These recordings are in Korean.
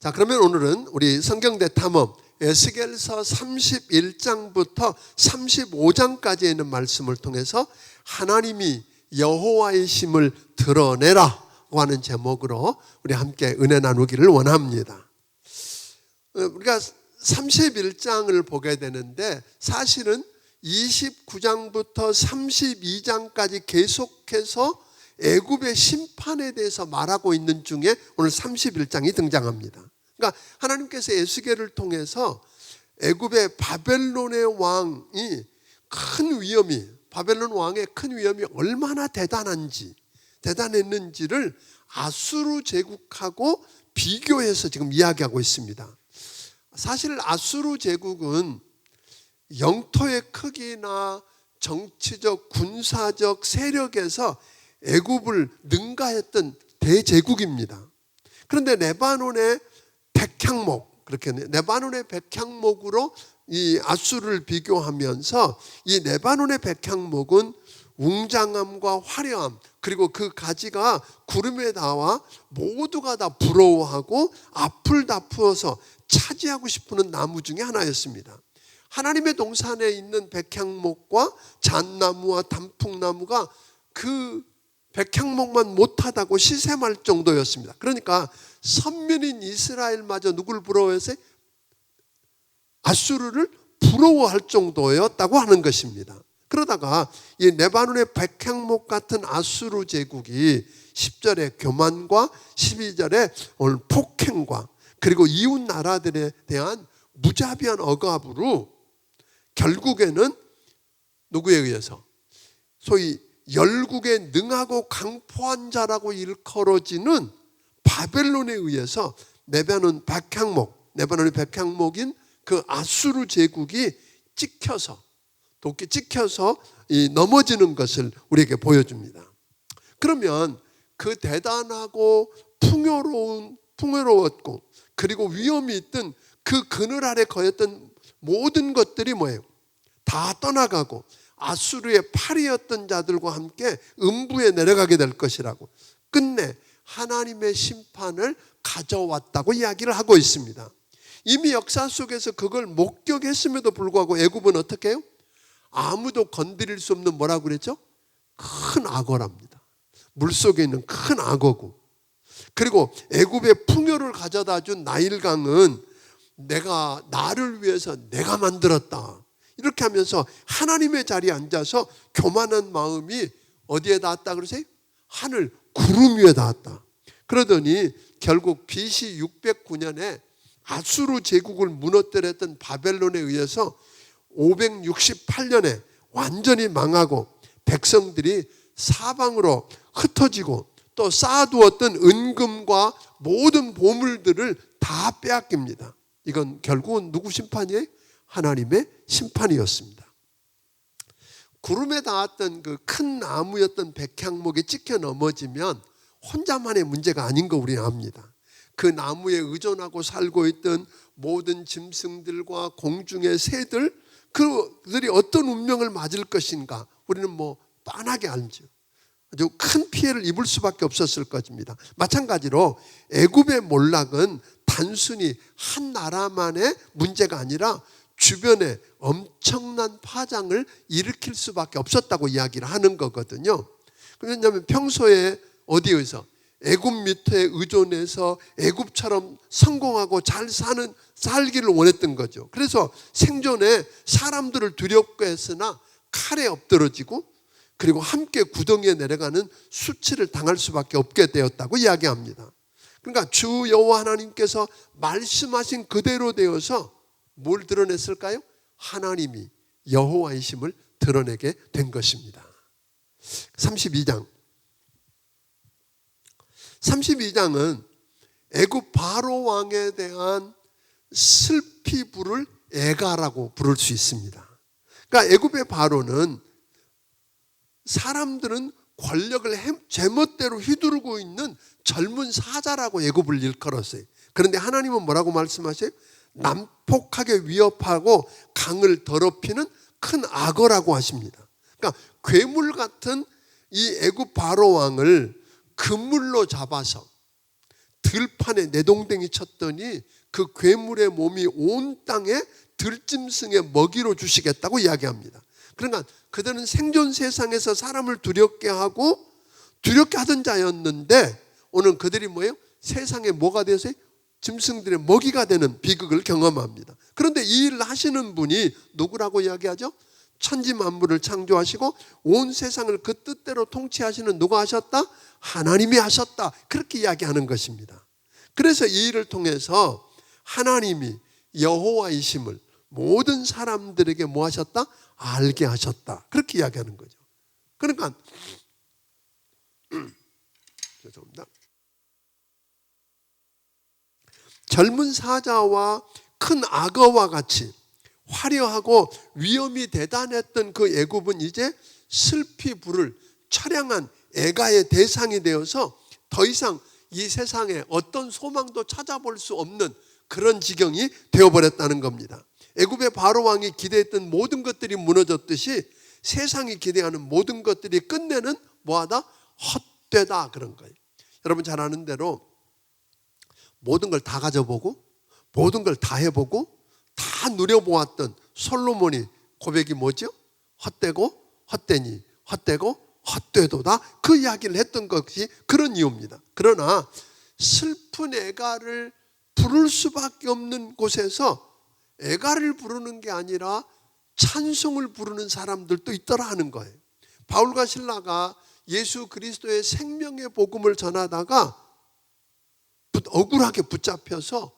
자, 그러면 오늘은 우리 성경대 탐험 에스겔서 31장부터 35장까지에 있는 말씀을 통해서 하나님이 여호와이심을 드러내라고 하는 제목으로 우리 함께 은혜 나누기를 원합니다. 우리가 31장을 보게 되는데 사실은 29장부터 32장까지 계속해서 애굽의 심판에 대해서 말하고 있는 중에 오늘 31장이 등장합니다. 그러니까 하나님께서 에스겔을 통해서 애굽의 바벨론의 왕이 큰 위험이, 바벨론 왕의 큰 위험이 얼마나 대단했는지를 아수르 제국하고 비교해서 지금 이야기하고 있습니다. 사실 아수르 제국은 영토의 크기나 정치적, 군사적 세력에서 애굽을 능가했던 대제국입니다. 그런데 레바논의 백향목, 레바논의 백향목으로 이 아수르를 비교하면서 이 레바논의 백향목은 웅장함과 화려함, 그리고 그 가지가 구름에 닿아 모두가 다 부러워하고 앞을 다 푸어서 차지하고 싶은 나무 중에 하나였습니다. 하나님의 동산에 있는 백향목과 잣나무와 단풍나무가 그 백향목만 못하다고 시샘할 정도였습니다. 그러니까 선민인 이스라엘마저 누굴 부러워해서 아수르를 부러워할 정도였다고 하는 것입니다. 그러다가 이 레바논의 백향목 같은 아수르 제국이 10절에 교만과 12절에 오늘 폭행과 그리고 이웃 나라들에 대한 무자비한 억압으로 결국에는 누구에 의해서 소위 열국에 능하고 강포한 자라고 일컬어지는 바벨론에 의해서 레바논 레바논의 백향목인 그 아수르 제국이 도끼 찍혀서 넘어지는 것을 우리에게 보여줍니다. 그러면 그 대단하고 풍요로웠고 그리고 위험이 있던 그 그늘 아래 거였던 모든 것들이 뭐예요? 다 떠나가고 아수르의 팔이었던 자들과 함께 음부에 내려가게 될 것이라고 끝내 하나님의 심판을 가져왔다고 이야기를 하고 있습니다. 이미 역사 속에서 그걸 목격했음에도 불구하고 애굽은 어떻게 해요? 아무도 건드릴 수 없는 뭐라고 그랬죠? 큰 악어랍니다. 물속에 있는 큰 악어고, 그리고 애굽의 풍요를 가져다 준 나일강은 나를 위해서 내가 만들었다 이렇게 하면서 하나님의 자리에 앉아서 교만한 마음이 어디에 닿았다 그러세요? 하늘 구름 위에 닿았다. 그러더니 결국 BC 609년에 아수르 제국을 무너뜨렸던 바벨론에 의해서 568년에 완전히 망하고 백성들이 사방으로 흩어지고 또 쌓아두었던 은금과 모든 보물들을 다 빼앗깁니다. 이건 결국은 누구 심판이에요? 하나님의 심판이었습니다. 구름에 닿았던 그 큰 나무였던 백향목이 찍혀 넘어지면 혼자만의 문제가 아닌 거 우리는 압니다. 그 나무에 의존하고 살고 있던 모든 짐승들과 공중의 새들, 그들이 어떤 운명을 맞을 것인가 우리는 뻔하게 알죠. 아주 큰 피해를 입을 수밖에 없었을 것입니다. 마찬가지로 애굽의 몰락은 단순히 한 나라만의 문제가 아니라 주변에 엄청난 파장을 일으킬 수밖에 없었다고 이야기를 하는 거거든요. 왜냐하면 평소에 어디에서 애굽 밑에 의존해서 애굽처럼 성공하고 잘 살기를 원했던 거죠. 그래서 생존에 사람들을 두렵게 했으나 칼에 엎드러지고 그리고 함께 구덩이에 내려가는 수치를 당할 수밖에 없게 되었다고 이야기합니다. 그러니까 주 여호와 하나님께서 말씀하신 그대로 되어서 뭘 드러냈을까요? 하나님이 여호와이심을 드러내게 된 것입니다. 32장은 애굽 바로 왕에 대한 슬피 부를 애가라고 부를 수 있습니다. 그러니까 애굽의 바로는 사람들은 권력을 제멋대로 휘두르고 있는 젊은 사자라고 애굽을 일컬었어요. 그런데 하나님은 뭐라고 말씀하세요? 난폭하게 위협하고 강을 더럽히는 큰 악어라고 하십니다. 그러니까 괴물 같은 이 애굽 바로 왕을 그물로 잡아서 들판에 내동댕이 쳤더니 그 괴물의 몸이 온 땅에 들짐승의 먹이로 주시겠다고 이야기합니다. 그러니까 그들은 생존 세상에서 사람을 두렵게 하고 두렵게 하던 자였는데 오늘 그들이 뭐예요? 세상에 뭐가 되어서 짐승들의 먹이가 되는 비극을 경험합니다. 그런데 이 일을 하시는 분이 누구라고 이야기하죠? 천지 만물을 창조하시고 온 세상을 그 뜻대로 통치하시는 누가 하셨다? 하나님이 하셨다. 그렇게 이야기하는 것입니다. 그래서 이 일을 통해서 하나님이 여호와이심을 모든 사람들에게 뭐 하셨다? 알게 하셨다. 그렇게 이야기하는 거죠. 그러니까 죄송합니다. 젊은 사자와 큰 악어와 같이 화려하고 위험이 대단했던 그 애굽은 이제 슬피 부를 처량한 애가의 대상이 되어서 더 이상 이 세상에 어떤 소망도 찾아볼 수 없는 그런 지경이 되어버렸다는 겁니다. 애굽의 바로 왕이 기대했던 모든 것들이 무너졌듯이 세상이 기대하는 모든 것들이 끝내는 뭐하다? 헛되다 그런 거예요. 여러분 잘 아는 대로 모든 걸 다 가져보고 모든 걸 다 해보고 다 누려보았던 솔로몬이 고백이 뭐죠? 헛되고 헛되니 헛되고 헛되도다 그 이야기를 했던 것이 그런 이유입니다. 그러나 슬픈 애가를 부를 수밖에 없는 곳에서 애가를 부르는 게 아니라 찬송을 부르는 사람들도 있더라 하는 거예요. 바울과 실라가 예수 그리스도의 생명의 복음을 전하다가 억울하게 붙잡혀서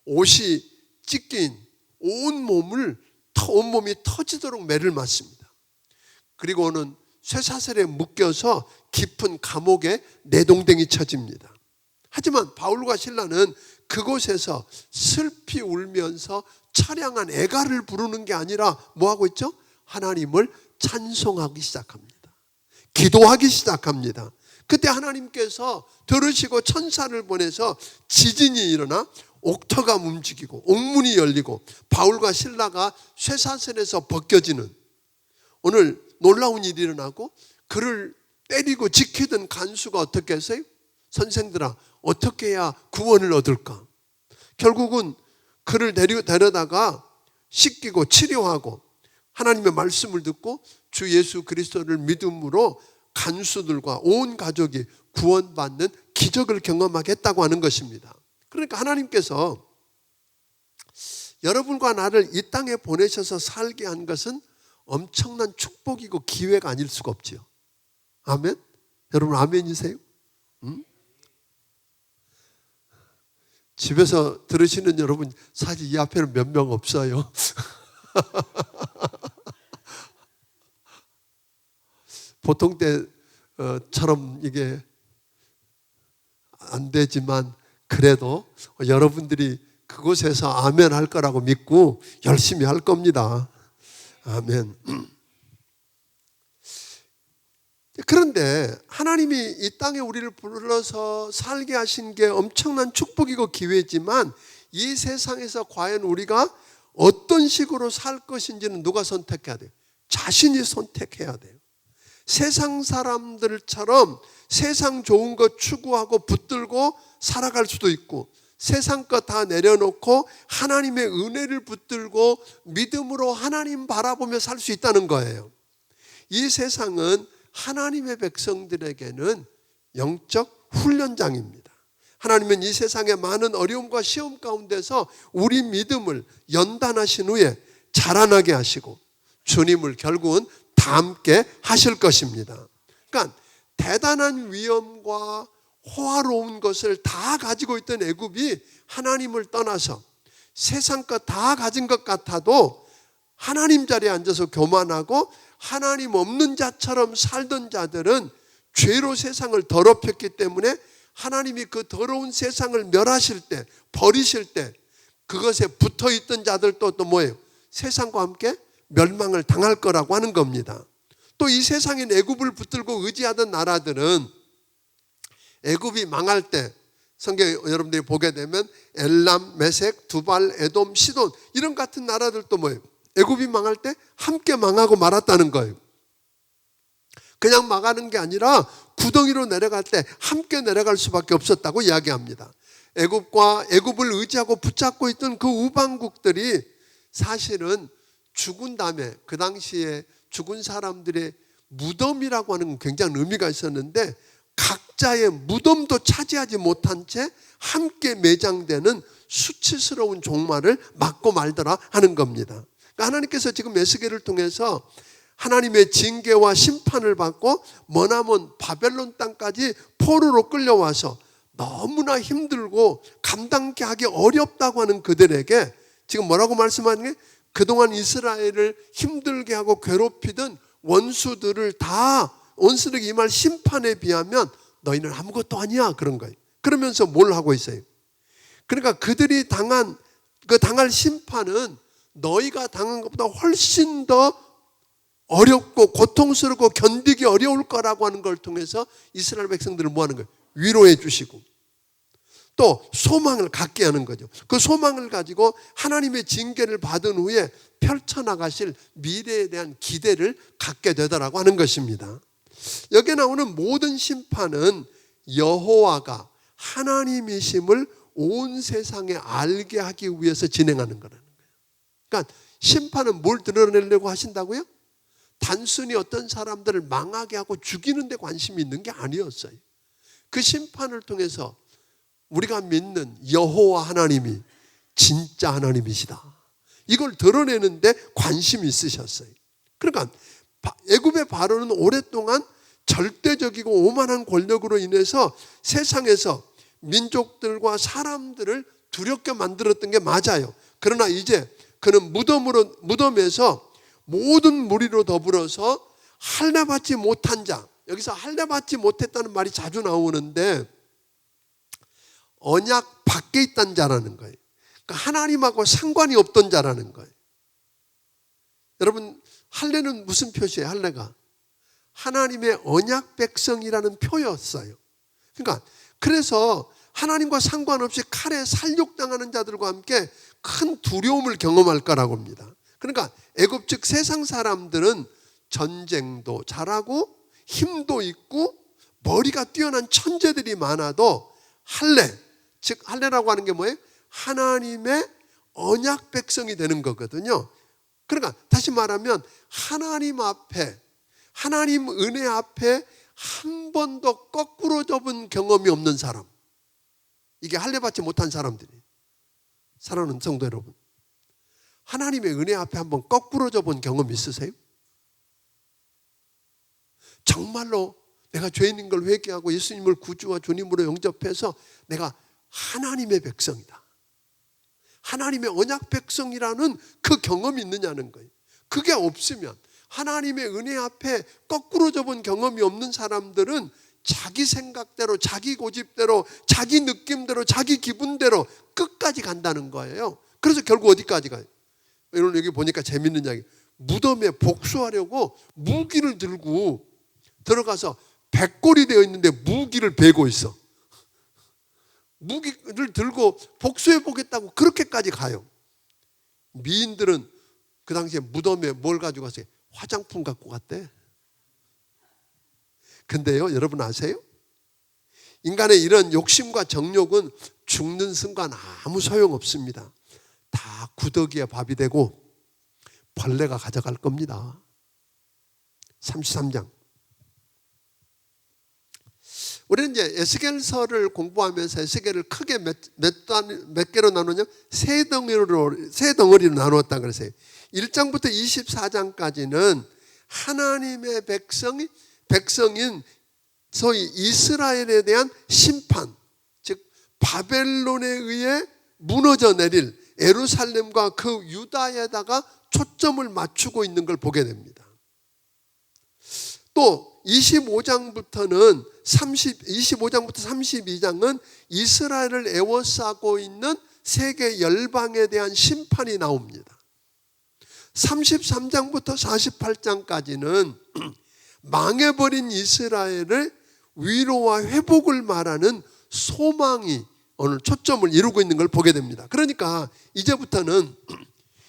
옷이 찢긴 온몸이 터지도록 매를 맞습니다. 그리고는 쇠사슬에 묶여서 깊은 감옥에 내동댕이 쳐집니다. 하지만 바울과 실라는 그곳에서 슬피 울면서 처량한 애가를 부르는 게 아니라 뭐하고 있죠? 하나님을 찬송하기 시작합니다. 기도하기 시작합니다. 그때 하나님께서 들으시고 천사를 보내서 지진이 일어나 옥터가 움직이고 옥문이 열리고 바울과 실라가 쇠사슬에서 벗겨지는 오늘 놀라운 일이 일어나고 그를 때리고 지키던 간수가 어떻게 했어요? 선생들아 어떻게 해야 구원을 얻을까? 결국은 그를 데려다가 씻기고 치료하고 하나님의 말씀을 듣고 주 예수 그리스도를 믿음으로 간수들과 온 가족이 구원받는 기적을 경험하게 했다고 하는 것입니다. 그러니까 하나님께서 여러분과 나를 이 땅에 보내셔서 살게 한 것은 엄청난 축복이고 기회가 아닐 수가 없지요. 아멘? 여러분 아멘이세요? 응? 집에서 들으시는 여러분 사실 이 앞에는 몇 명 없어요. 보통 때처럼 이게 안 되지만 그래도 여러분들이 그곳에서 아멘 할 거라고 믿고 열심히 할 겁니다. 아멘. 그런데 하나님이 이 땅에 우리를 불러서 살게 하신 게 엄청난 축복이고 기회지만 이 세상에서 과연 우리가 어떤 식으로 살 것인지는 누가 선택해야 돼요? 자신이 선택해야 돼요. 세상 사람들처럼 세상 좋은 거 추구하고 붙들고 살아갈 수도 있고 세상 거 다 내려놓고 하나님의 은혜를 붙들고 믿음으로 하나님 바라보며 살 수 있다는 거예요. 이 세상은 하나님의 백성들에게는 영적 훈련장입니다. 하나님은 이 세상의 많은 어려움과 시험 가운데서 우리 믿음을 연단하신 후에 자라나게 하시고 주님을 결국은 닮게 하실 것입니다. 그러니까 대단한 위엄과 호화로운 것을 다 가지고 있던 애굽이 하나님을 떠나서 세상 것 다 가진 것 같아도 하나님 자리에 앉아서 교만하고 하나님 없는 자처럼 살던 자들은 죄로 세상을 더럽혔기 때문에 하나님이 그 더러운 세상을 멸하실 때 버리실 때 그것에 붙어있던 자들도 또 뭐예요? 세상과 함께 멸망을 당할 거라고 하는 겁니다. 또 이 세상인 애굽을 붙들고 의지하던 나라들은 애굽이 망할 때 성경 여러분들이 보게 되면 엘람, 메색, 두발, 에돔, 시돈 이런 같은 나라들도 뭐예요? 애굽이 망할 때 함께 망하고 말았다는 거예요. 그냥 망하는 게 아니라 구덩이로 내려갈 때 함께 내려갈 수밖에 없었다고 이야기합니다. 애굽을 의지하고 붙잡고 있던 그 우방국들이 사실은 죽은 다음에 그 당시에 죽은 사람들의 무덤이라고 하는 건 굉장히 의미가 있었는데 각자의 무덤도 차지하지 못한 채 함께 매장되는 수치스러운 종말을 맞고 말더라 하는 겁니다. 그러니까 하나님께서 지금 에스겔을 통해서 하나님의 징계와 심판을 받고 머나먼 바벨론 땅까지 포로로 끌려와서 너무나 힘들고 감당케 하기 어렵다고 하는 그들에게 지금 뭐라고 말씀하는 게 그동안 이스라엘을 힘들게 하고 괴롭히던 원수들을 다 원수들에게 임할 심판에 비하면 너희는 아무것도 아니야 그런 거예요. 그러면서 뭘 하고 있어요? 그러니까 그들이 당할 심판은 너희가 당한 것보다 훨씬 더 어렵고 고통스럽고 견디기 어려울 거라고 하는 걸 통해서 이스라엘 백성들을 뭐 하는 거예요? 위로해 주시고 또 소망을 갖게 하는 거죠. 그 소망을 가지고 하나님의 징계를 받은 후에 펼쳐나가실 미래에 대한 기대를 갖게 되더라고 하는 것입니다. 여기에 나오는 모든 심판은 여호와가 하나님이심을 온 세상에 알게 하기 위해서 진행하는 거라는 거예요. 그러니까 심판은 뭘 드러내려고 하신다고요? 단순히 어떤 사람들을 망하게 하고 죽이는 데 관심이 있는 게 아니었어요. 그 심판을 통해서 우리가 믿는 여호와 하나님이 진짜 하나님이시다. 이걸 드러내는데 관심이 있으셨어요. 그러니까 애굽의 바로는 오랫동안 절대적이고 오만한 권력으로 인해서 세상에서 민족들과 사람들을 두렵게 만들었던 게 맞아요. 그러나 이제 그는 무덤에서 모든 무리로 더불어서 할례받지 못한 자, 여기서 할례받지 못했다는 말이 자주 나오는데 언약 밖에 있던 자라는 거예요. 그러니까 하나님하고 상관이 없던 자라는 거예요. 여러분 할례는 무슨 표시예요? 할례가 하나님의 언약 백성이라는 표였어요. 그러니까 그래서 하나님과 상관없이 칼에 살육당하는 자들과 함께 큰 두려움을 경험할 거라고 합니다. 그러니까 애굽 즉 세상 사람들은 전쟁도 잘하고 힘도 있고 머리가 뛰어난 천재들이 많아도 할례, 즉 할례라고 하는 게 뭐예요? 하나님의 언약 백성이 되는 거거든요. 그러니까 다시 말하면 하나님 앞에, 하나님 은혜 앞에 한 번도 거꾸로 접은 경험이 없는 사람, 이게 할례 받지 못한 사람들이. 사랑하는 성도 여러분, 하나님의 은혜 앞에 한번 거꾸로 접은 경험 있으세요? 정말로 내가 죄인인 걸 회개하고 예수님을 구주와 주님으로 영접해서 내가 하나님의 백성이다, 하나님의 언약 백성이라는 그 경험이 있느냐는 거예요. 그게 없으면, 하나님의 은혜 앞에 거꾸로 접은 경험이 없는 사람들은 자기 생각대로, 자기 고집대로, 자기 느낌대로, 자기 기분대로 끝까지 간다는 거예요. 그래서 결국 어디까지 가요? 오늘 여기 보니까 재밌는 이야기, 무덤에 복수하려고 무기를 들고 들어가서 백골이 되어 있는데 무기를 베고 있어. 무기를 들고 복수해 보겠다고 그렇게까지 가요. 미인들은 그 당시에 무덤에 뭘 가지고 갔어요? 화장품 갖고 갔대. 근데요, 여러분 아세요? 인간의 이런 욕심과 정욕은 죽는 순간 아무 소용없습니다. 다 구더기에 밥이 되고 벌레가 가져갈 겁니다. 33장. 우리는 이제 에스겔서를 공부하면서 에스겔을 크게 몇 개로 나누냐? 세 덩어리로 나누었다 그랬어요. 1장부터 24장까지는 하나님의 백성인 소위 이스라엘에 대한 심판, 즉 바벨론에 의해 무너져 내릴 예루살렘과 그 유다에다가 초점을 맞추고 있는 걸 보게 됩니다. 또 25장부터 32장은 이스라엘을 에워싸고 있는 세계 열방에 대한 심판이 나옵니다. 33장부터 48장까지는 망해버린 이스라엘을 위로와 회복을 말하는 소망이 오늘 초점을 이루고 있는 걸 보게 됩니다. 그러니까 이제부터는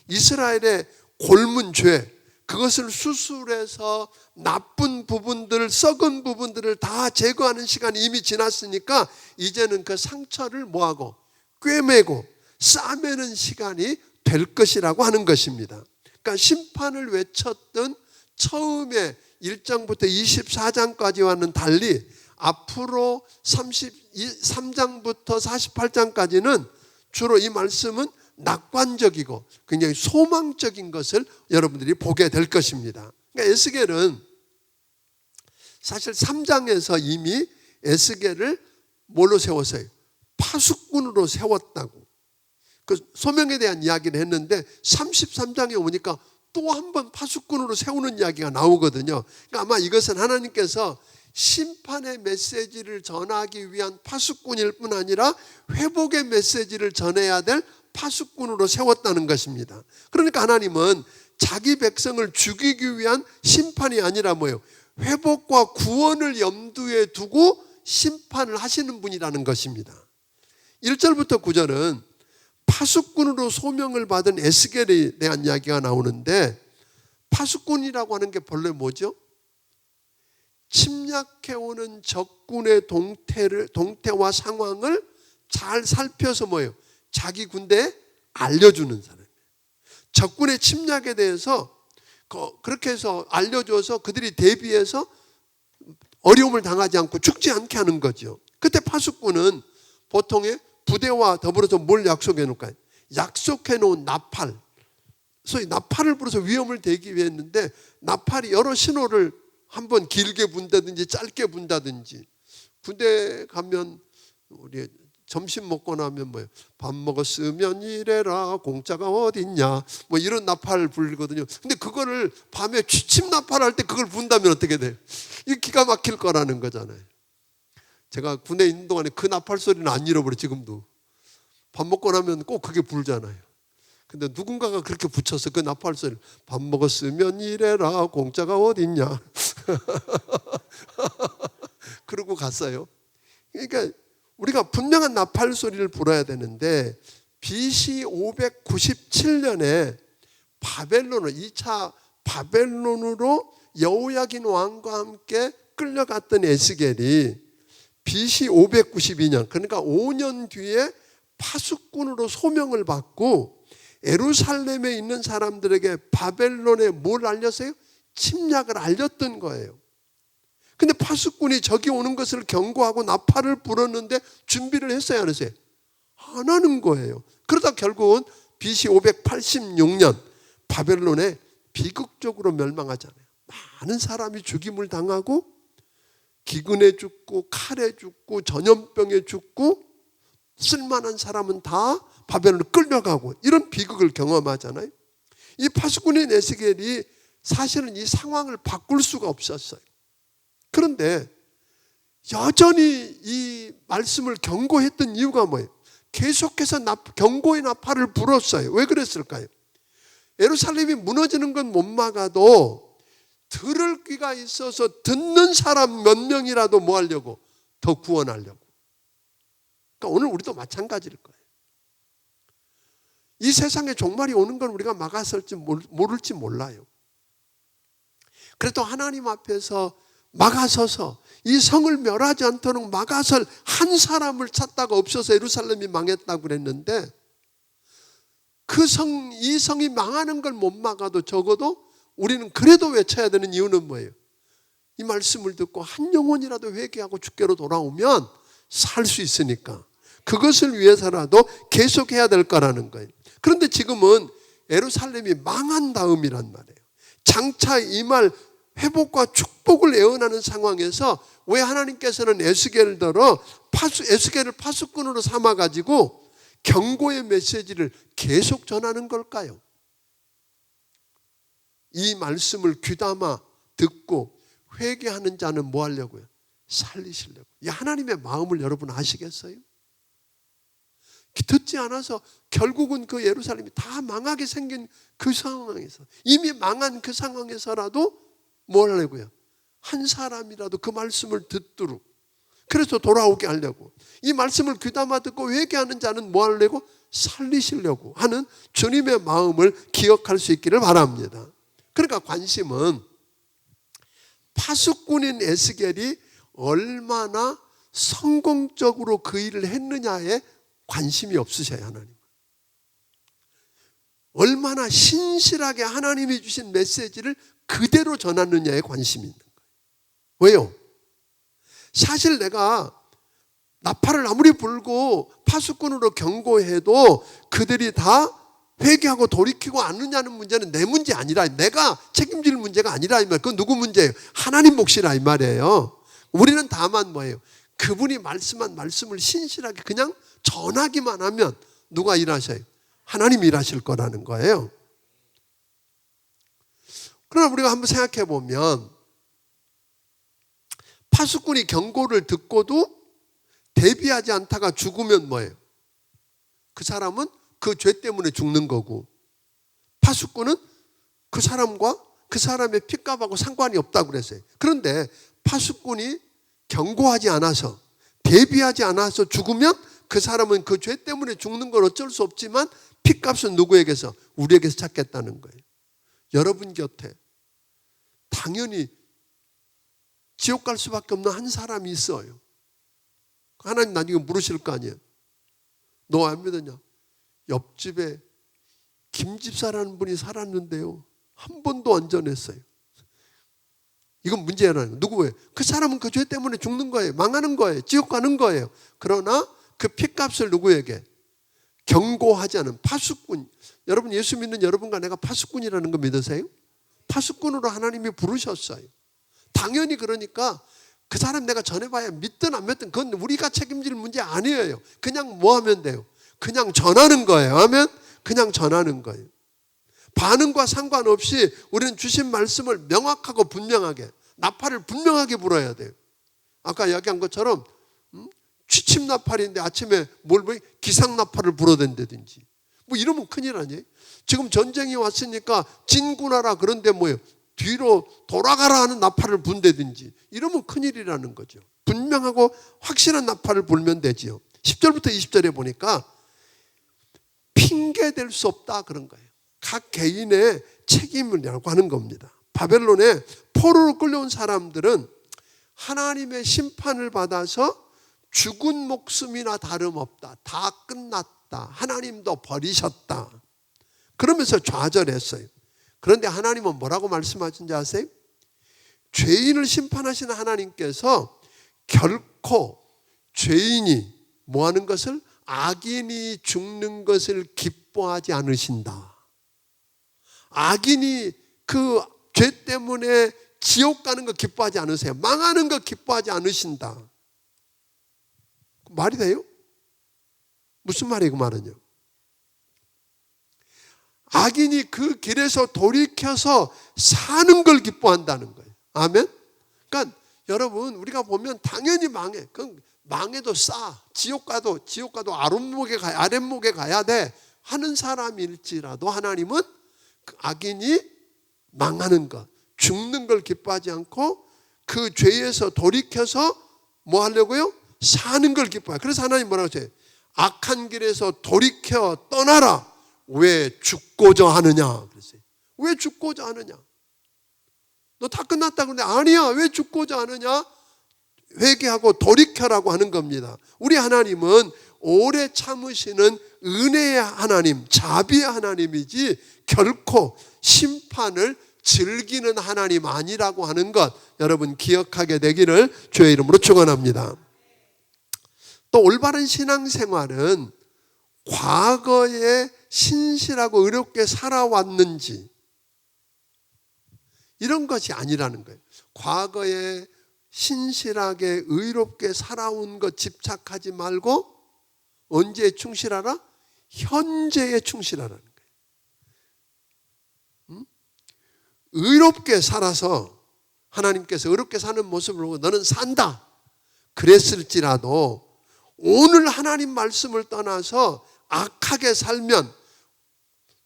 이스라엘의 골문 죄, 그것을 수술해서 나쁜 부분들, 썩은 부분들을 다 제거하는 시간이 이미 지났으니까 이제는 그 상처를 뭐하고 꿰매고 싸매는 시간이 될 것이라고 하는 것입니다. 그러니까 심판을 외쳤던 처음에 1장부터 24장까지와는 달리 앞으로 33장부터 48장까지는 주로 이 말씀은 낙관적이고 굉장히 소망적인 것을 여러분들이 보게 될 것입니다. 그러니까 에스겔은 사실 3장에서 이미 에스겔을 뭘로 세웠어요? 파수꾼으로 세웠다고. 그 소명에 대한 이야기를 했는데 33장에 오니까 또 한 번 파수꾼으로 세우는 이야기가 나오거든요. 그러니까 아마 이것은 하나님께서 심판의 메시지를 전하기 위한 파수꾼일 뿐 아니라 회복의 메시지를 전해야 될 파수꾼으로 세웠다는 것입니다. 그러니까 하나님은 자기 백성을 죽이기 위한 심판이 아니라 뭐예요? 회복과 구원을 염두에 두고 심판을 하시는 분이라는 것입니다. 1절부터 9절은 파수꾼으로 소명을 받은 에스겔에 대한 이야기가 나오는데, 파수꾼이라고 하는 게 본래 뭐죠? 침략해오는 적군의 동태와 상황을 잘 살펴서 뭐예요? 자기 군대에 알려주는 사람이에요. 적군의 침략에 대해서 그렇게 해서 알려줘서 그들이 대비해서 어려움을 당하지 않고 죽지 않게 하는 거죠. 그때 파수꾼은 보통의 부대와 더불어서 뭘 약속해 놓을까요? 약속해 놓은 나팔, 소위 나팔을 불어서 위험을 대기해 했는데, 나팔이 여러 신호를 한번 길게 분다든지 짧게 분다든지, 군대 가면 우리 점심 먹고 나면 뭐예요? 밥 먹었으면 이래라, 공짜가 어딨냐, 뭐 이런 나팔을 불거든요. 근데 그거를 밤에 취침 나팔할 때 그걸 분다면 어떻게 돼요? 이게 기가 막힐 거라는 거잖아요. 제가 군에 있는 동안에 그 나팔 소리는 안 잃어버려. 지금도 밥 먹고 나면 꼭 그게 불잖아요. 근데 누군가가 그렇게 붙여서 그 나팔 소리를 밥 먹었으면 이래라, 공짜가 어딨냐 그러고 갔어요. 그러니까 우리가 분명한 나팔 소리를 불어야 되는데, BC 597년에 바벨론으로 2차 바벨론으로 여호야긴 왕과 함께 끌려갔던 에스겔이 BC 592년, 그러니까 5년 뒤에 파수꾼으로 소명을 받고 예루살렘에 있는 사람들에게 바벨론에 뭘 알렸어요? 침략을 알렸던 거예요. 근데 파수꾼이 저기 오는 것을 경고하고 나팔을 불었는데 준비를 했어야 안 했어요? 안 하는 거예요. 그러다 결국은 BC 586년 바벨론에 비극적으로 멸망하잖아요. 많은 사람이 죽임을 당하고 기근에 죽고 칼에 죽고 전염병에 죽고 쓸만한 사람은 다 바벨론으로 끌려가고 이런 비극을 경험하잖아요. 이 파수꾼인 에스겔이 사실은 이 상황을 바꿀 수가 없었어요. 그런데 여전히 이 말씀을 경고했던 이유가 뭐예요? 계속해서 경고의 나팔을 불었어요. 왜 그랬을까요? 예루살렘이 무너지는 건 못 막아도 들을 귀가 있어서 듣는 사람 몇 명이라도 뭐 하려고? 더 구원하려고. 그러니까 오늘 우리도 마찬가지일 거예요. 이 세상에 종말이 오는 건 우리가 막았을지 모를지 몰라요. 그래도 하나님 앞에서 막아서서 이 성을 멸하지 않도록 막아설 한 사람을 찾다가 없어서 예루살렘이 망했다고 그랬는데, 이 성이 망하는 걸 못 막아도 적어도 우리는 그래도 외쳐야 되는 이유는 뭐예요? 이 말씀을 듣고 한 영혼이라도 회개하고 주께로 돌아오면 살 수 있으니까 그것을 위해서라도 계속해야 될 거라는 거예요. 그런데 지금은 예루살렘이 망한 다음이란 말이에요. 장차 임할 회복과 축복을 예언하는 상황에서 왜 하나님께서는 에스겔을 파수꾼으로 삼아가지고 경고의 메시지를 계속 전하는 걸까요? 이 말씀을 귀담아 듣고 회개하는 자는 뭐 하려고요? 살리시려고. 이 하나님의 마음을 여러분 아시겠어요? 듣지 않아서 결국은 그 예루살렘이 다 망하게 생긴 그 상황에서, 이미 망한 그 상황에서라도 뭘 하려고요? 한 사람이라도 그 말씀을 듣도록, 그래서 돌아오게 하려고, 이 말씀을 귀담아 듣고 회개하는 자는 뭐 하려고? 살리시려고 하는 주님의 마음을 기억할 수 있기를 바랍니다. 그러니까 관심은 파수꾼인 에스겔이 얼마나 성공적으로 그 일을 했느냐에 관심이 없으셔요. 하나님. 얼마나 신실하게 하나님이 주신 메시지를 그대로 전하느냐에 관심이 있는 거예요. 왜요? 사실 내가 나팔을 아무리 불고 파수꾼으로 경고해도 그들이 다 회개하고 돌이키고 않느냐는 문제는 내 문제 아니라, 내가 책임질 문제가 아니라 이 말. 그건 누구 문제예요? 하나님 몫이라 이 말이에요. 우리는 다만 뭐예요? 그분이 말씀한 말씀을 신실하게 그냥 전하기만 하면 누가 일하셔요? 하나님이 일하실 거라는 거예요. 그러나 우리가 한번 생각해 보면 파수꾼이 경고를 듣고도 대비하지 않다가 죽으면 뭐예요? 그 사람은 그 죄 때문에 죽는 거고, 파수꾼은 그 사람과 그 사람의 핏값하고 상관이 없다고 그랬어요. 그런데 파수꾼이 경고하지 않아서, 대비하지 않아서 죽으면 그 사람은 그 죄 때문에 죽는 건 어쩔 수 없지만 핏값은 누구에게서? 우리에게서 찾겠다는 거예요. 여러분 곁에 당연히 지옥 갈 수밖에 없는 한 사람이 있어요. 하나님 나중에 물으실 거 아니에요. 너 안 믿었냐? 옆집에 김 집사라는 분이 살았는데요, 한 번도 안 전했어요. 이건 문제라는 거예요. 누구예요? 그 사람은 그 죄 때문에 죽는 거예요. 망하는 거예요. 지옥 가는 거예요. 그러나 그 핏값을 누구에게? 경고하지 않은 파수꾼. 여러분, 예수 믿는 여러분과 내가 파수꾼이라는 거 믿으세요? 파수꾼으로 하나님이 부르셨어요. 당연히 그러니까 그 사람 내가 전해봐야 믿든 안 믿든 그건 우리가 책임질 문제 아니에요. 그냥 뭐 하면 돼요? 그냥 전하는 거예요. 하면 그냥 전하는 거예요. 반응과 상관없이 우리는 주신 말씀을 명확하고 분명하게, 나팔을 분명하게 불어야 돼요. 아까 이야기한 것처럼 취침 나팔인데 아침에 기상 나팔을 불어댄다든지 뭐 이러면 큰일 아니에요? 지금 전쟁이 왔으니까 진군하라, 그런데 뭐예요? 뒤로 돌아가라 하는 나팔을 분다든지 이러면 큰일이라는 거죠. 분명하고 확실한 나팔을 불면 되지요. 10절부터 20절에 보니까 핑계 댈 수 없다 그런 거예요. 각 개인의 책임이라고 하는 겁니다. 바벨론에 포로로 끌려온 사람들은 하나님의 심판을 받아서 죽은 목숨이나 다름없다. 다 끝났다. 하나님도 버리셨다. 그러면서 좌절했어요. 그런데 하나님은 뭐라고 말씀하신지 아세요? 죄인을 심판하시는 하나님께서 결코 죄인이 뭐 하는 것을? 악인이 죽는 것을 기뻐하지 않으신다. 악인이 그 죄 때문에 지옥 가는 거 기뻐하지 않으세요. 망하는 거 기뻐하지 않으신다. 말이 돼요? 무슨 말이에요 그 말은요? 악인이 그 길에서 돌이켜서 사는 걸 기뻐한다는 거예요. 아멘? 그러니까 여러분, 우리가 보면 당연히 망해. 그건 망해도 싸. 지옥 가도 아랫목에 가야 돼 하는 사람일지라도 하나님은 그 악인이 망하는 것, 죽는 걸 기뻐하지 않고 그 죄에서 돌이켜서 뭐 하려고요? 사는 걸 기뻐해요. 그래서 하나님 뭐라고 하세요? 악한 길에서 돌이켜 떠나라. 왜 죽고자 하느냐? 그랬어요. 왜 죽고자 하느냐? 너 다 끝났다 그러는데 아니야. 왜 죽고자 하느냐? 회개하고 돌이켜라고 하는 겁니다. 우리 하나님은 오래 참으시는 은혜의 하나님, 자비의 하나님이지 결코 심판을 즐기는 하나님 아니라고 하는 것 여러분 기억하게 되기를 주의 이름으로 축원합니다. 또 올바른 신앙생활은 과거에 신실하고 의롭게 살아왔는지 이런 것이 아니라는 거예요. 과거에 신실하게 의롭게 살아온 것 집착하지 말고 언제에 충실하라? 현재에 충실하라는 거예요. 의롭게 살아서 하나님께서 의롭게 사는 모습을 보고 너는 산다 그랬을지라도 오늘 하나님 말씀을 떠나서 악하게 살면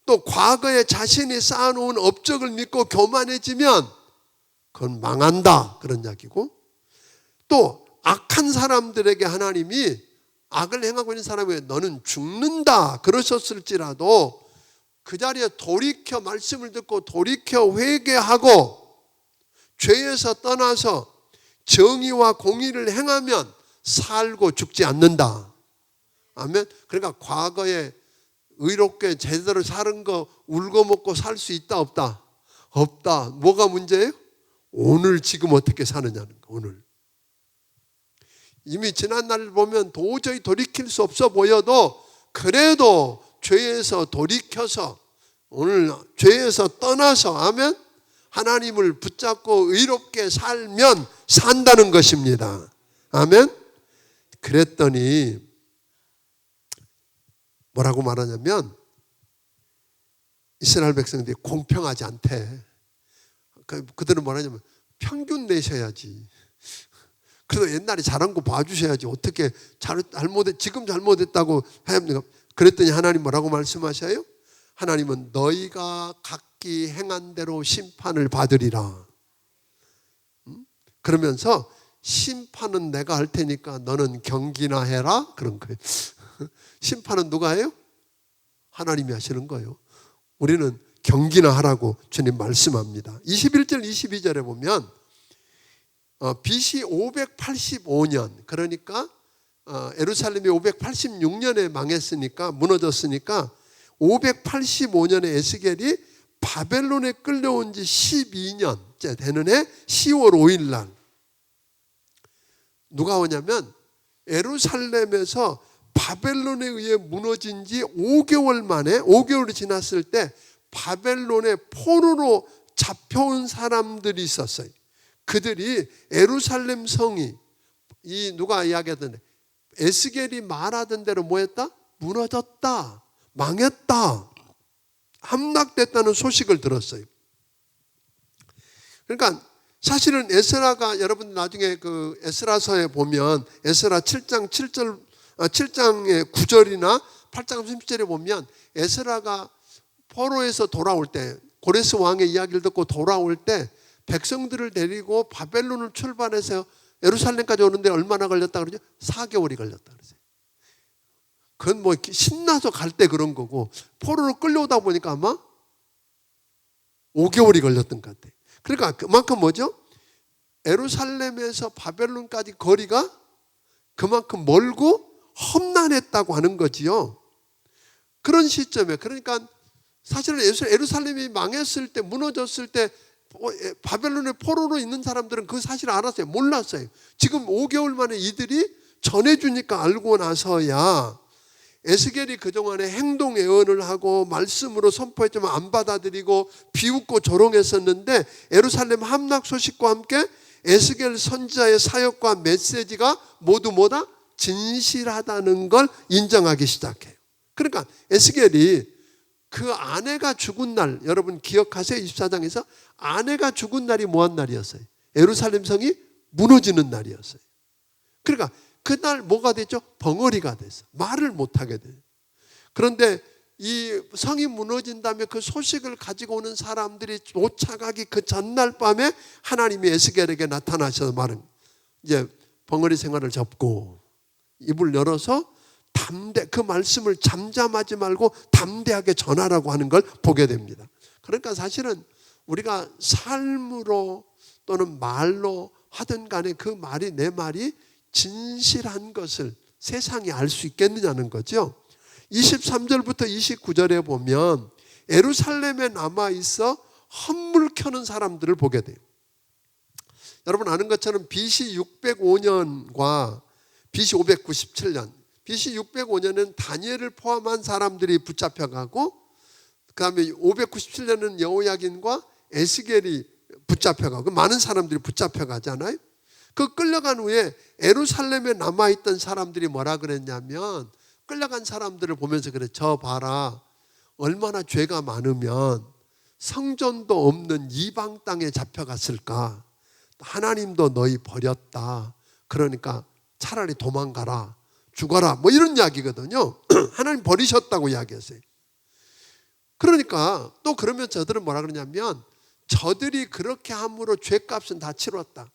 또 과거에 자신이 쌓아놓은 업적을 믿고 교만해지면 그건 망한다 그런 이야기고, 또 악한 사람들에게 하나님이 악을 행하고 있는 사람에게 너는 죽는다 그러셨을지라도 그 자리에 돌이켜 말씀을 듣고 돌이켜 회개하고 죄에서 떠나서 정의와 공의를 행하면 살고 죽지 않는다. 아멘. 그러니까 과거에 의롭게 제대로 사는 거 울고 먹고 살 수 있다 없다? 없다. 뭐가 문제예요? 오늘 지금 어떻게 사느냐는 거. 오늘 이미 지난 날을 보면 도저히 돌이킬 수 없어 보여도 그래도 죄에서 돌이켜서 오늘 죄에서 떠나서 아멘 하나님을 붙잡고 의롭게 살면 산다는 것입니다. 아멘. 그랬더니 뭐라고 말하냐면 이스라엘 백성들이 공평하지 않대. 그들은 뭐라냐면 평균 내셔야지. 그래도 옛날에 잘한 거 봐주셔야지. 어떻게 지금 잘못했다고 해야 합니까? 그랬더니 하나님 뭐라고 말씀하셔요? 하나님은 너희가 각기 행한 대로 심판을 받으리라. 그러면서 심판은 내가 할 테니까 너는 경기나 해라. 그런 거예요. 심판은 누가 해요? 하나님이 하시는 거예요. 우리는 경기나 하라고 주님 말씀합니다. 21절 22절에 보면 BC 585년 그러니까 예루살렘이 586년에 망했으니까 무너졌으니까 585년에 에스겔이 바벨론에 끌려온 지 12년째 되는 해 10월 5일 날 누가 오냐면 예루살렘에서 바벨론에 의해 무너진 지 5개월 만에 5개월이 지났을 때 바벨론의 포로로 잡혀온 사람들이 있었어요. 그들이 예루살렘 성이 누가 이야기하던데 에스겔이 말하던 대로 뭐했다? 무너졌다. 망했다. 함락됐다는 소식을 들었어요. 그러니까 사실은 에스라가 여러분 나중에 그 에스라서에 보면 에스라 7장 7장의 9절이나 8장 30절에 보면 에스라가 포로에서 돌아올 때 고레스 왕의 이야기를 듣고 돌아올 때 백성들을 데리고 바벨론을 출발해서 예루살렘까지 오는데 얼마나 걸렸다 그러죠? 4개월이 걸렸다 그러죠. 그건 뭐 신나서 갈 때 그런 거고 포로로 끌려오다 보니까 아마 5개월이 걸렸던 것 같아요. 그러니까 그만큼 뭐죠? 예루살렘에서 바벨론까지 거리가 그만큼 멀고 험난했다고 하는 거지요. 그런 시점에 그러니까 사실은 예루살렘이 망했을 때 무너졌을 때 바벨론의 포로로 있는 사람들은 그 사실을 알았어요. 몰랐어요. 지금 5개월 만에 이들이 전해주니까 알고 나서야 에스겔이 그동안에 행동 예언을 하고 말씀으로 선포했지만 안 받아들이고 비웃고 조롱했었는데 예루살렘 함락 소식과 함께 에스겔 선지자의 사역과 메시지가 모두 뭐다? 진실하다는 걸 인정하기 시작해요. 그러니까 에스겔이 그 아내가 죽은 날 여러분 기억하세요? 24장에서 아내가 죽은 날이 뭐한 날이었어요? 예루살렘 성이 무너지는 날이었어요. 그러니까 그날 뭐가 됐죠? 벙어리가 됐어. 말을 못하게 돼요. 그런데 이 성이 무너진 다음에 그 소식을 가지고 오는 사람들이 쫓아가기 그 전날 밤에 하나님이 에스겔에게 나타나셔서 말은 이제 벙어리 생활을 접고 입을 열어서 그 말씀을 잠잠하지 말고 담대하게 전하라고 하는 걸 보게 됩니다. 그러니까 사실은 우리가 삶으로 또는 말로 하든 간에 그 말이 내 말이 진실한 것을 세상이 알 수 있겠느냐는 거죠. 23절부터 29절에 보면 예루살렘에 남아있어 헌물 켜는 사람들을 보게 돼요. 여러분 아는 것처럼 BC 605년과 BC 597년 BC 605년은 다니엘을 포함한 사람들이 붙잡혀가고 그 다음에 597년은 여호야긴과 에스겔이 붙잡혀가고 많은 사람들이 붙잡혀가잖아요. 그 끌려간 후에 예루살렘에 남아있던 사람들이 뭐라 그랬냐면 끌려간 사람들을 보면서 그래. 저 봐라. 얼마나 죄가 많으면 성전도 없는 이방 땅에 잡혀갔을까. 하나님도 너희 버렸다. 그러니까 차라리 도망가라. 죽어라. 뭐 이런 이야기거든요. 하나님 버리셨다고 이야기했어요. 그러니까 또 그러면 저들은 뭐라 그러냐면 저들이 그렇게 함으로 죄값은 다 치렀다.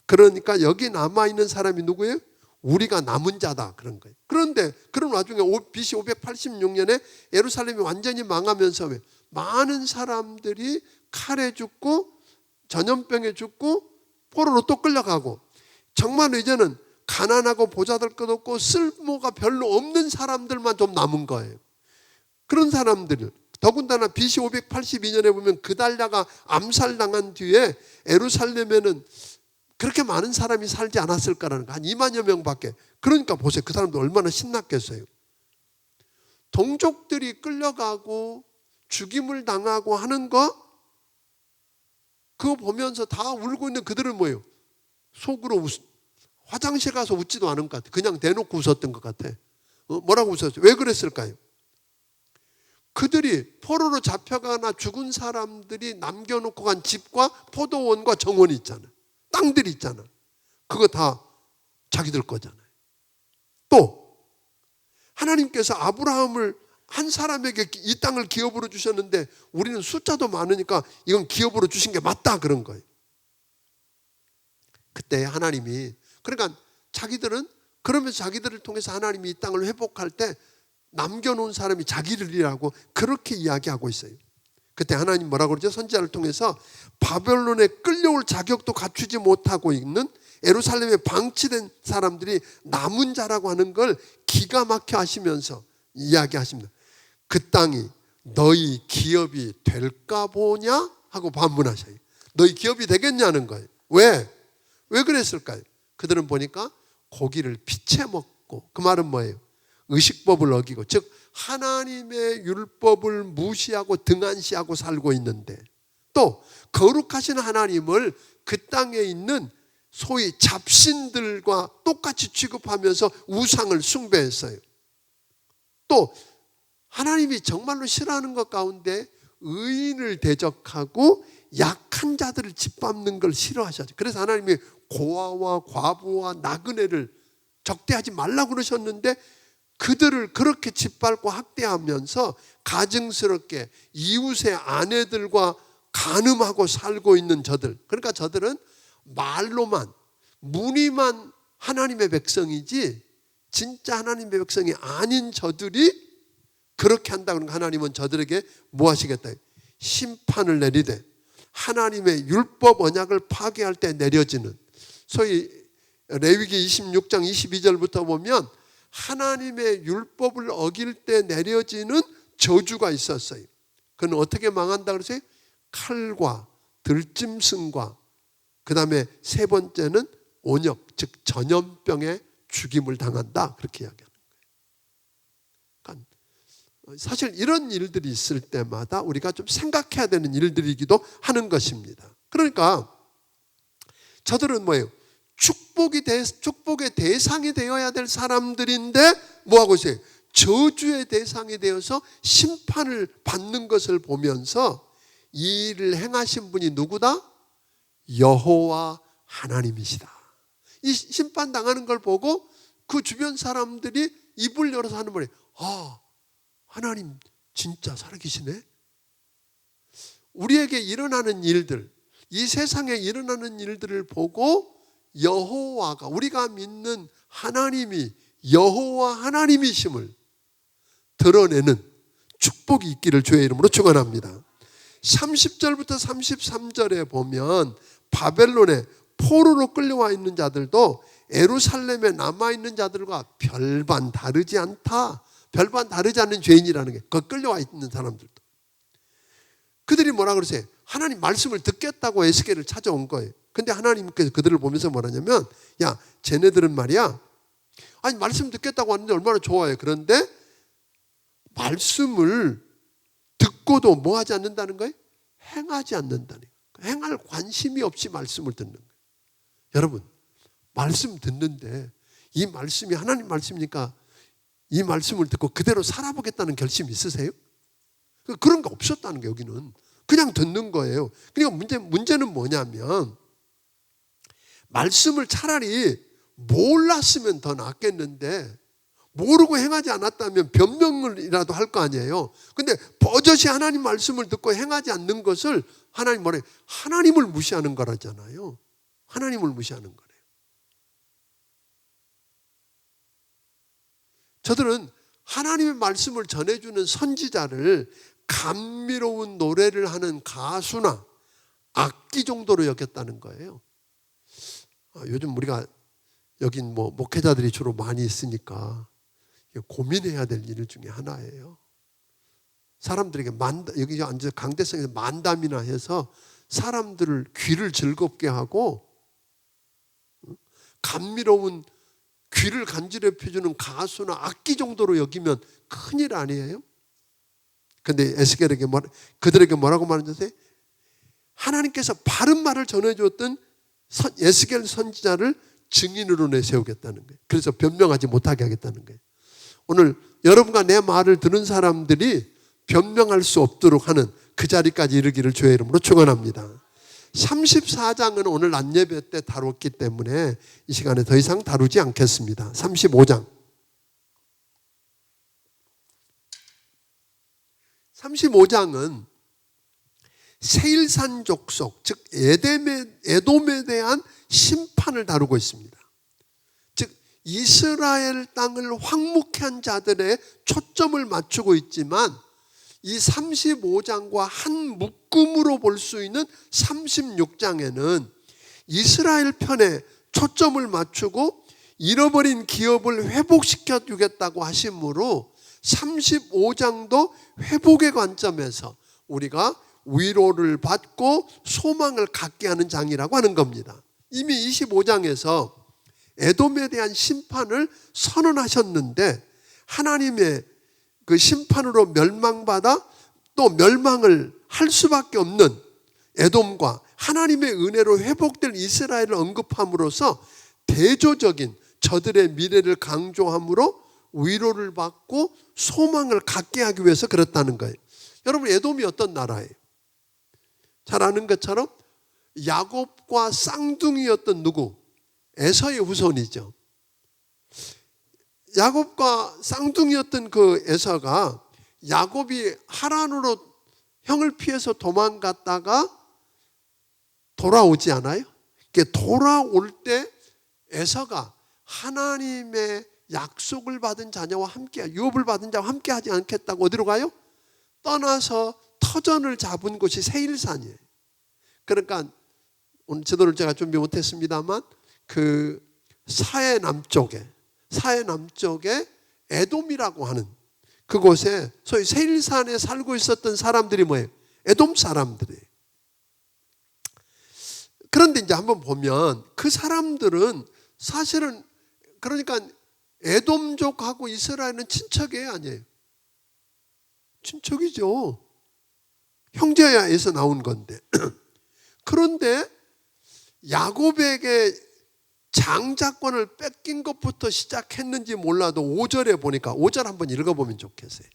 그러니까 여기 남아있는 사람이 누구예요? 우리가 남은 자다 그런 거예요. 그런데 그런 와중에 BC 586년에 예루살렘이 완전히 망하면서 많은 사람들이 칼에 죽고 전염병에 죽고 포로로 또 끌려가고 정말 이제는 가난하고 보잘들 것 없고 쓸모가 별로 없는 사람들만 좀 남은 거예요. 그런 사람들 더군다나 BC 582년에 보면 그달랴가 암살당한 뒤에 예루살렘에는 그렇게 많은 사람이 살지 않았을까라는 거. 한 2만여 명밖에. 그러니까 보세요. 그 사람들 얼마나 신났겠어요. 동족들이 끌려가고 죽임을 당하고 하는 거 그거 보면서 다 울고 있는 그들은 뭐예요? 속으로 화장실 가서 웃지도 않은 것 같아. 그냥 대놓고 웃었던 것 같아. 뭐라고 웃었어요? 왜 그랬을까요? 그들이 포로로 잡혀가나 죽은 사람들이 남겨놓고 간 집과 포도원과 정원이 있잖아. 땅들이 있잖아. 그거 다 자기들 거잖아요. 또 하나님께서 아브라함을 한 사람에게 이 땅을 기업으로 주셨는데 우리는 숫자도 많으니까 이건 기업으로 주신 게 맞다 그런 거예요. 그때 하나님이 그러니까 자기들은 그러면서 자기들을 통해서 하나님이 이 땅을 회복할 때 남겨놓은 사람이 자기들이라고 그렇게 이야기하고 있어요. 그때 하나님 뭐라고 그러죠? 선지자를 통해서 바벨론에 끌려올 자격도 갖추지 못하고 있는 예루살렘에 방치된 사람들이 남은 자라고 하는 걸 기가 막혀 하시면서 이야기하십니다. 그 땅이 너희 기업이 될까 보냐? 하고 반문하셔요. 너희 기업이 되겠냐는 거예요. 왜? 왜 그랬을까요? 그들은 보니까 고기를 피채 먹고 그 말은 뭐예요? 의식법을 어기고 즉 하나님의 율법을 무시하고 등한시하고 살고 있는데 또 거룩하신 하나님을 그 땅에 있는 소위 잡신들과 똑같이 취급하면서 우상을 숭배했어요. 또 하나님이 정말로 싫어하는 것 가운데 의인을 대적하고 약한 자들을 짓밟는 걸 싫어하셨죠. 그래서 하나님이 고아와 과부와 나그네를 적대하지 말라고 그러셨는데 그들을 그렇게 짓밟고 학대하면서 가증스럽게 이웃의 아내들과 간음하고 살고 있는 저들. 그러니까 저들은 말로만 무늬만 하나님의 백성이지 진짜 하나님의 백성이 아닌 저들이 그렇게 한다. 그러니까 하나님은 저들에게 뭐 하시겠다? 심판을 내리되 하나님의 율법 언약을 파괴할 때 내려지는 소위 레위기 26장 22절부터 보면 하나님의 율법을 어길 때 내려지는 저주가 있었어요. 그건 어떻게 망한다 그러세요? 칼과 들짐승과 그 다음에 세 번째는 온역 즉 전염병에 죽임을 당한다 그렇게 이야기하는 거예요. 그러니까 사실 이런 일들이 있을 때마다 우리가 좀 생각해야 되는 일들이기도 하는 것입니다. 그러니까 저들은 뭐예요? 축복의 대상이 되어야 될 사람들인데 뭐하고 있어요? 저주의 대상이 되어서 심판을 받는 것을 보면서 이 일을 행하신 분이 누구다? 여호와 하나님이시다. 이 심판당하는 걸 보고 그 주변 사람들이 입을 열어서 하는 말이에요. 아, 하나님 진짜 살아계시네. 우리에게 일어나는 일들, 이 세상에 일어나는 일들을 보고 여호와가 우리가 믿는 하나님이 여호와 하나님이심을 드러내는 축복이 있기를 주의 이름으로 축원합니다. 30절부터 33절에 보면 바벨론에 포로로 끌려와 있는 자들도 예루살렘에 남아있는 자들과 별반 다르지 않다. 별반 다르지 않는 죄인이라는 게 그 끌려와 있는 사람들도. 그들이 뭐라 그러세요? 하나님 말씀을 듣겠다고 에스겔을 찾아온 거예요. 근데 하나님께서 그들을 보면서 뭐라냐면 야 쟤네들은 말이야 아니 말씀 듣겠다고 하는데 얼마나 좋아요. 그런데 말씀을 듣고도 뭐 하지 않는다는 거예요? 행하지 않는다는 거예요. 행할 관심이 없이 말씀을 듣는 거예요. 여러분 말씀 듣는데 이 말씀이 하나님 말씀이니까 이 말씀을 듣고 그대로 살아보겠다는 결심 있으세요? 그런 거 없었다는 거예요. 여기는 그냥 듣는 거예요. 그러니까 문제는 뭐냐면 말씀을 차라리 몰랐으면 더 낫겠는데 모르고 행하지 않았다면 변명을이라도 할 거 아니에요. 근데 버젓이 하나님 말씀을 듣고 행하지 않는 것을 하나님 뭐래요? 하나님을 무시하는 거라잖아요. 하나님을 무시하는 거래요. 저들은 하나님의 말씀을 전해주는 선지자를 감미로운 노래를 하는 가수나 악기 정도로 여겼다는 거예요. 요즘 우리가 여긴 뭐 목회자들이 주로 많이 있으니까 고민해야 될 일 중에 하나예요. 사람들에게 여기 앉아 강대성에서 만담이나 해서 사람들을 귀를 즐겁게 하고 감미로운 귀를 간지럽혀주는 가수나 악기 정도로 여기면 큰일 아니에요? 근데 에스겔에게 그들에게 뭐라고 말하는지 하나님께서 바른 말을 전해줬던 에스겔 선지자를 증인으로 내세우겠다는 거예요. 그래서 변명하지 못하게 하겠다는 거예요. 오늘 여러분과 내 말을 듣는 사람들이 변명할 수 없도록 하는 그 자리까지 이르기를 주의 이름으로 축원합니다. 34장은 오늘 낮 예배 때 다뤘기 때문에 이 시간에 더 이상 다루지 않겠습니다. 35장. 35장은 세일산 족속, 즉 에돔에 대한 심판을 다루고 있습니다. 즉 이스라엘 땅을 황무케 한 자들의 초점을 맞추고 있지만 이 35장과 한 묶음으로 볼 수 있는 36장에는 이스라엘 편에 초점을 맞추고 잃어버린 기업을 회복시켜 주겠다고 하심으로 35장도 회복의 관점에서 우리가 위로를 받고 소망을 갖게 하는 장이라고 하는 겁니다. 이미 25장에서 에돔에 대한 심판을 선언하셨는데 하나님의 그 심판으로 멸망받아 또 멸망을 할 수밖에 없는 에돔과 하나님의 은혜로 회복될 이스라엘을 언급함으로써 대조적인 저들의 미래를 강조함으로 위로를 받고 소망을 갖게 하기 위해서 그렇다는 거예요. 여러분, 에돔이 어떤 나라예요? 잘 아는 것처럼 야곱과 쌍둥이였던 누구? 에서의 후손이죠. 야곱과 쌍둥이였던 그 에서가 야곱이 하란으로 형을 피해서 도망갔다가 돌아오지 않아요? 돌아올 때 에서가 하나님의 약속을 받은 자녀와 함께, 유업을 받은 자와 함께 하지 않겠다고 어디로 가요? 떠나서 터전을 잡은 곳이 세일산이에요. 그러니까 오늘 지도를 제가 준비 못했습니다만 그 사해 남쪽에 에돔이라고 하는 그곳에 소위 세일산에 살고 있었던 사람들이 뭐예요? 에돔 사람들이에요. 그런데 이제 한번 보면 그 사람들은 사실은 그러니까 에돔족하고 이스라엘은 친척이에요, 아니에요? 친척이죠. 형제야에서 나온 건데. 그런데 야곱에게 장자권을 뺏긴 것부터 시작했는지 몰라도 5절에 보니까 5절 한번 읽어보면 좋겠어요.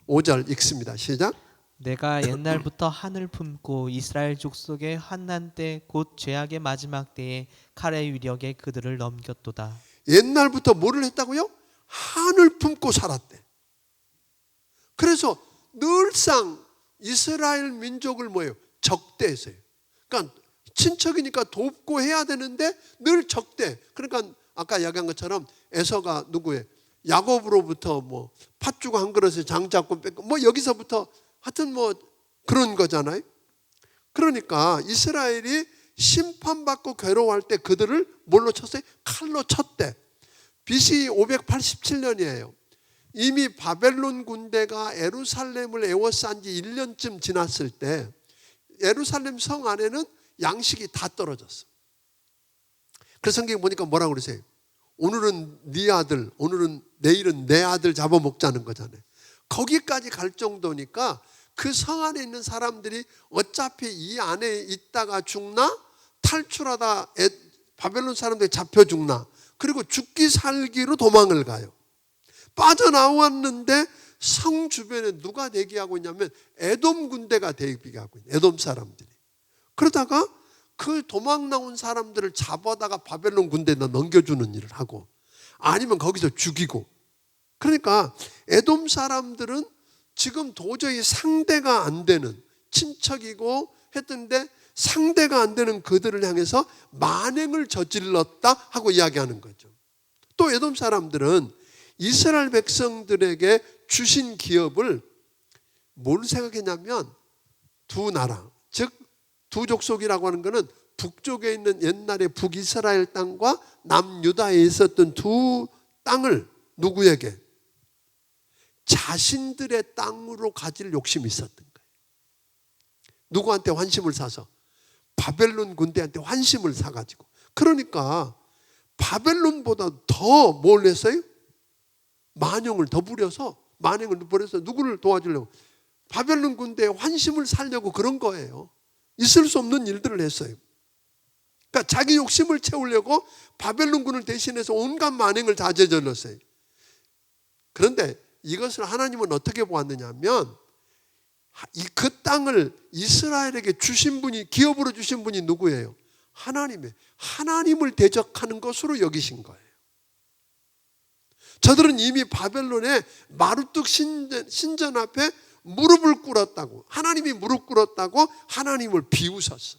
5절 읽습니다. 시작. 내가 옛날부터 한을 품고 이스라엘 족속의 환난 때 곧 죄악의 마지막 때에 칼의 위력에 그들을 넘겼도다. 옛날부터 뭐를 했다고요? 한을 품고 살았대. 그래서 늘상 이스라엘 민족을 뭐예요? 적대했어요. 그러니까 친척이니까 돕고 해야 되는데 늘 적대. 그러니까 아까 이야기한 것처럼 에서가 누구예요? 야곱으로부터 뭐 팥주고 한 그릇에 장자권 뺏고 뭐 여기서부터 하여튼 뭐 그런 거잖아요. 그러니까 이스라엘이 심판받고 괴로워할 때 그들을 뭘로 쳤어요? 칼로 쳤대. BC 587년이에요. 이미 바벨론 군대가 예루살렘을 에워싼 지 1년쯤 지났을 때 예루살렘 성 안에는 양식이 다 떨어졌어. 그래서 성경에 보니까 뭐라고 그러세요? 오늘은 네 아들, 내일은 내 아들 잡아먹자는 거잖아요. 거기까지 갈 정도니까 그 성 안에 있는 사람들이 어차피 이 안에 있다가 죽나 탈출하다 바벨론 사람들이 잡혀 죽나 그리고 죽기 살기로 도망을 가요. 빠져나왔는데 성 주변에 누가 대기하고 있냐면 에돔 군대가 대기하고 있는 에돔 사람들이. 그러다가 그 도망 나온 사람들을 잡아다가 바벨론 군대에다 넘겨주는 일을 하고 아니면 거기서 죽이고. 그러니까 에돔 사람들은 지금 도저히 상대가 안 되는 친척이고 했던데 상대가 안 되는 그들을 향해서 만행을 저질렀다 하고 이야기하는 거죠. 또 에돔 사람들은 이스라엘 백성들에게 주신 기업을 뭘 생각했냐면 두 나라, 즉 두 족속이라고 하는 것은 북쪽에 있는 옛날에 북이스라엘 땅과 남유다에 있었던 두 땅을 누구에게? 자신들의 땅으로 가질 욕심이 있었던 거예요. 누구한테 환심을 사서? 바벨론 군대한테 환심을 사가지고. 그러니까 바벨론보다 더 뭘 했어요? 만용을 더 부려서 누구를 도와주려고? 바벨론 군대에 환심을 살려고 그런 거예요. 있을 수 없는 일들을 했어요. 그러니까 자기 욕심을 채우려고 바벨론군을 대신해서 온갖 만행을 다 저질렀어요. 그런데 이것을 하나님은 어떻게 보았느냐면 그 땅을 이스라엘에게 주신 분이, 기업으로 주신 분이 누구예요? 하나님을 대적하는 것으로 여기신 거예요. 저들은 이미 바벨론의 마루뚝 신전 앞에 무릎을 꿇었다고, 하나님이 무릎 꿇었다고 하나님을 비웃었어.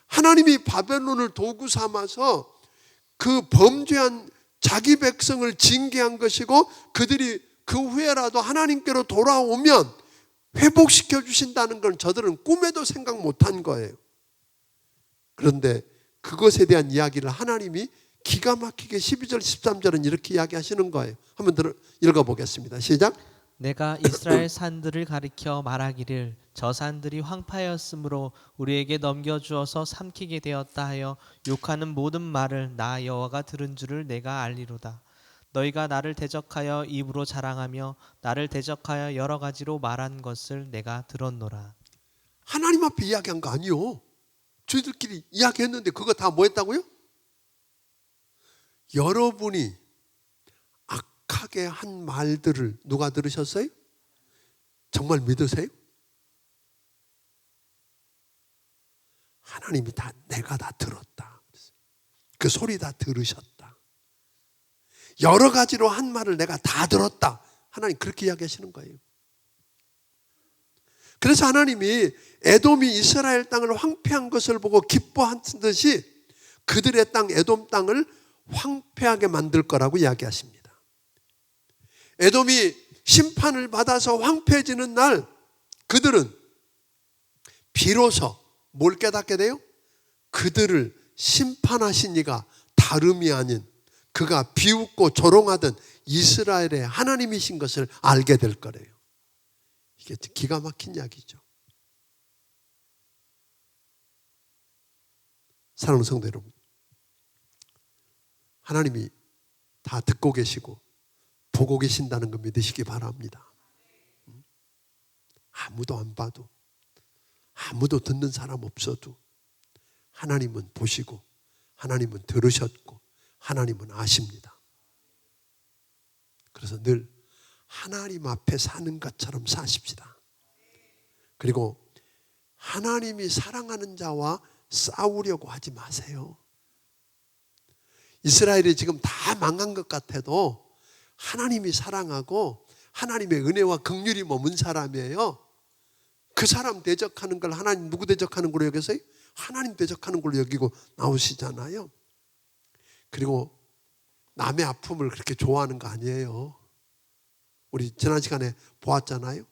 하나님이 바벨론을 도구 삼아서 그 범죄한 자기 백성을 징계한 것이고, 그들이 그 후에라도 하나님께로 돌아오면 회복시켜 주신다는 건 저들은 꿈에도 생각 못한 거예요. 그런데 그것에 대한 이야기를 하나님이 기가 막히게 12절 13절은 이렇게 이야기하시는 거예요. 한번 읽어보겠습니다. 시작. 내가 이스라엘 산들을 가리켜 말하기를 저 산들이 황폐하였으므로 우리에게 넘겨주어서 삼키게 되었다 하여 욕하는 모든 말을 나 여호와가 들은 줄을 내가 알리로다. 너희가 나를 대적하여 입으로 자랑하며 나를 대적하여 여러 가지로 말한 것을 내가 들었노라. 하나님 앞에 이야기한 거 아니요. 저희들끼리 이야기했는데 그거 다 뭐 했다고요? 여러분이 악하게 한 말들을 누가 들으셨어요? 정말 믿으세요? 하나님이 내가 다 들었다. 그 소리 다 들으셨다. 여러 가지로 한 말을 내가 다 들었다. 하나님 그렇게 이야기하시는 거예요. 그래서 하나님이 에돔이 이스라엘 땅을 황폐한 것을 보고 기뻐한 듯이 그들의 땅 에돔 땅을 황폐하게 만들 거라고 이야기하십니다. 에돔이 심판을 받아서 황폐해지는 날 그들은 비로소 뭘 깨닫게 돼요? 그들을 심판하신 이가 다름이 아닌 그가 비웃고 조롱하던 이스라엘의 하나님이신 것을 알게 될 거래요. 이게 기가 막힌 이야기죠. 사랑하는 성도 여러분, 하나님이 다 듣고 계시고 보고 계신다는 거 믿으시기 바랍니다. 아무도 안 봐도, 아무도 듣는 사람 없어도 하나님은 보시고 하나님은 들으셨고 하나님은 아십니다. 그래서 늘 하나님 앞에 사는 것처럼 사십시다. 그리고 하나님이 사랑하는 자와 싸우려고 하지 마세요. 이스라엘이 지금 다 망한 것 같아도 하나님이 사랑하고 하나님의 은혜와 긍휼이 머문 사람이에요. 그 사람 대적하는 걸 하나님 누구 대적하는 걸로 여기서요? 하나님 대적하는 걸로 여기고 나오시잖아요. 그리고 남의 아픔을 그렇게 좋아하는 거 아니에요. 우리 지난 시간에 보았잖아요.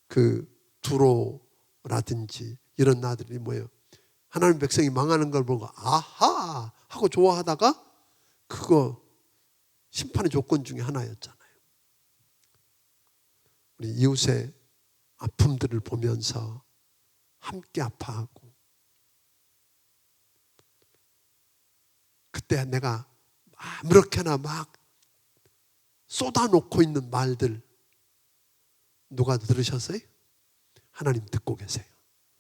그 두로라든지 이런 나들이 뭐예요? 하나님 백성이 망하는 걸 보고 아하 하고 좋아하다가 그거 심판의 조건 중에 하나였잖아요. 우리 이웃의 아픔들을 보면서 함께 아파하고, 그때 내가 아무렇게나 막 쏟아놓고 있는 말들 누가 들으셨어요? 하나님 듣고 계세요.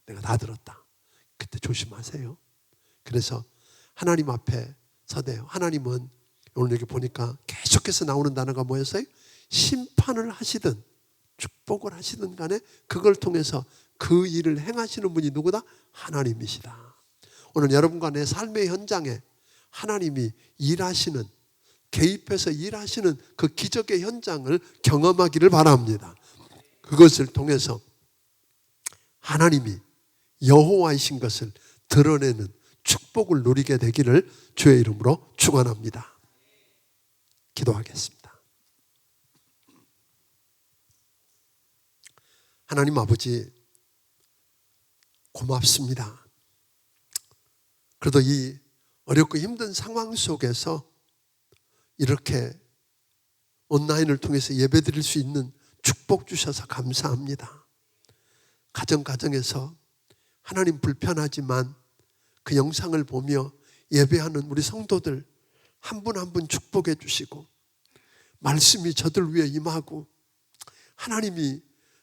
내가 다 들었다. 그때 조심하세요. 그래서 하나님 앞에 서대요. 하나님은 오늘 여기 보니까 계속해서 나오는 단어가 뭐였어요? 심판을 하시든 축복을 하시든 간에 그걸 통해서 그 일을 행하시는 분이 누구다? 하나님이시다. 오늘 여러분과 내 삶의 현장에 하나님이 일하시는, 개입해서 일하시는 그 기적의 현장을 경험하기를 바랍니다. 그것을 통해서 하나님이 여호와이신 것을 드러내는 축복을 누리게 되기를 주의 이름으로 축원합니다. 기도하겠습니다. 하나님 아버지, 고맙습니다. 그래도 이 어렵고 힘든 상황 속에서 이렇게 온라인을 통해서 예배드릴 수 있는 축복 주셔서 감사합니다. 가정에서 하나님 불편하지만 그 영상을 보며 예배하는 우리 성도들 한 분 한 분 축복해 주시고, 말씀이 저들 위에 임하고, 하나님이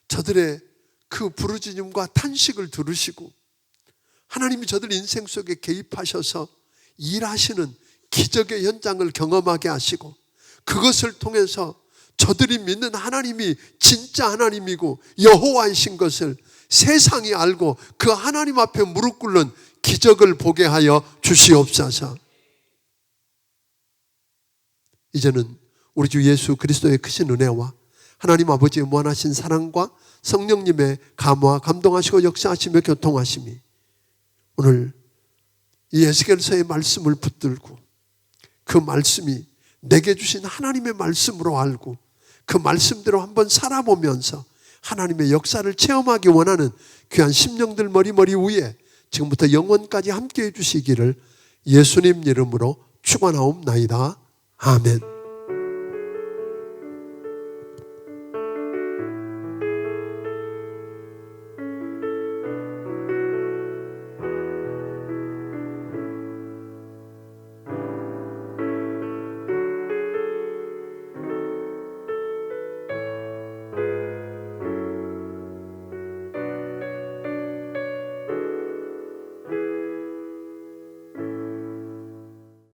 저들의 그 부르짖음과 탄식을 들으시고, 하나님이 저들 인생 속에 개입하셔서 일하시는 기적의 현장을 경험하게 하시고, 그것을 통해서 저들이 믿는 하나님이 진짜 하나님이고 여호와이신 것을 세상이 알고 그 하나님 앞에 무릎 꿇는 기적을 보게 하여 주시옵소서. 이제는 우리 주 예수 그리스도의 크신 은혜와 하나님 아버지의 무한하신 사랑과 성령님의 감화 감동하시고 역사하시며 교통하심이 오늘 이 에스겔서의 말씀을 붙들고 그 말씀이 내게 주신 하나님의 말씀으로 알고 그 말씀대로 한번 살아보면서 하나님의 역사를 체험하기 원하는 귀한 심령들 머리 위에 지금부터 영원까지 함께해 주시기를 예수님 이름으로 축원하옵나이다. 아멘.